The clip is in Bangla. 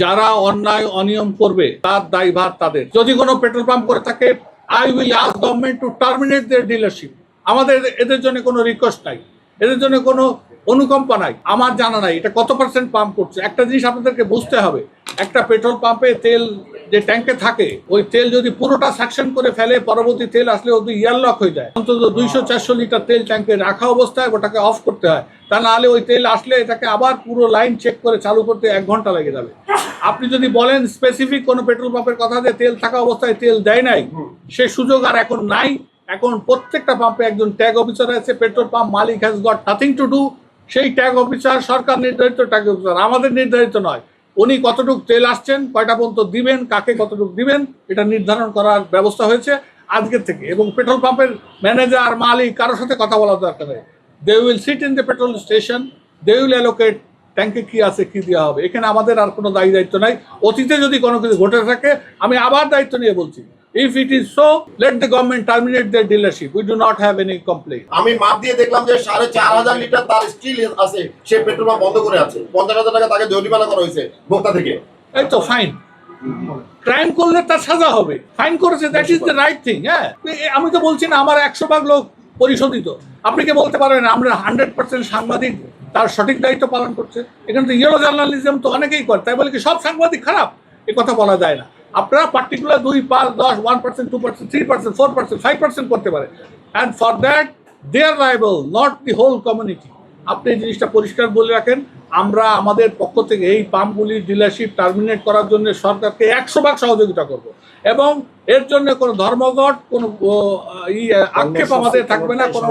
যারা অন্যায় অনিয়ম করবে তার দায়ভার তাদের। যদি কোনো পেট্রোল পাম্প করে থাকে, I will ask government to terminate their dealership. আমাদের এদের জন্য কোনো রিকোয়েস্ট নাই, এদের জন্য কোনো অনুকম্পা নাই। আমার জানা নাই এটা কত পার্সেন্ট পাম্প করছে। একটা জিনিস আপনাদেরকে বুঝতে হবে, একটা পেট্রোল পাম্পে তেল যে ট্যাঙ্কে থাকে, ওই তেল যদি পুরোটা সাকশন করে ফেলে, পরবর্তী তেল আসলে ওদের ইয়ারলক হয়ে যায়। অন্তত 200-400 লিটার তেল ট্যাঙ্কে রাখা অবস্থায় ওটাকে অফ করতে হয়। তা না হলে ওই তেল আসলে এটাকে আবার পুরো লাইন চেক করে চালু করতে 1 ঘন্টা লেগে যাবে। আপনি যদি বলেন স্পেসিফিক কোনো পেট্রোল পাম্পের কথা যে তেল থাকা অবস্থায় তেল দেয় নাই, সে সুযোগ আর এখন নাই। এখন প্রত্যেকটা পাম্পে একজন ট্যাগ অফিসার আছে। Petrol pump Malik has got nothing to do. সেই ট্যাগ অফিসার সরকার নির্ধারিত ট্যাগ অফিসার, আমাদের নির্ধারিত নয়। উনি কতটুকু তেল আসছেন, কয়টা পর্যন্ত দিবেন, কাকে কতটুকু দিবেন, এটা নির্ধারণ করার ব্যবস্থা হয়েছে আজকের থেকে। এবং পেট্রোল পাম্পের ম্যানেজার মালিক কারোর সাথে কথা বলার দরকার নেই। They will sit in the petrol station, they will allocate ট্যাঙ্কে কি আছে, কি দেওয়া হবে। এখানে আমাদের আর কোনো দায়িত্ব নাই। অতীতে যদি কোনো কিছু ঘটে থাকে, আমি আবার দায়িত্ব নিয়ে বলছি, if it is so, let the government terminate their dealership. We do not have any complaint. আমি মাপ দিয়ে দেখলাম যে 4,500 লিটার তার স্টিল আছে, সে পেট্রোল পাম্প বন্ধ করে আছে। 50,000 টাকা তাকে জরিমানা করা হয়েছে ভোক্তা থেকে। এই তো ফাইন। ক্রাইম করলে তার সাজা হবে। ফাইন করেছে, that is the right thing. হ্যাঁ, আমি তো বলছি না আমার 100 ভাগ লোক পরিশোধিত। আপনি কি বলতে পারবেন আমরা 100% সাংবাদিক তার সঠিক দায়িত্ব পালন করছে? এখানে তো ইয়েলো জার্নালিজম তো অনেকেই করে, তাই বলে কি সব সাংবাদিক খারাপ? এ কথা বলা যায় না। আপনারা পার্টিকুলার 2, 5, 10, 1%, 2%, 3%, 4%, 5% করতে পারে, and for that they are liable, not the whole community. আপনি এই জিনিসটা পরিষ্কার বলে রাখেন। আমরা আমাদের পক্ষ থেকে এই পাম্পগুলির ডিলারশিপ টার্মিনেট করার জন্য সরকারকে 100 ভাগ সহযোগিতা করব, এবং এর জন্য কোনো ধর্মঘট, কোনো আক্ষেপ আমাদের থাকবে না, কোনো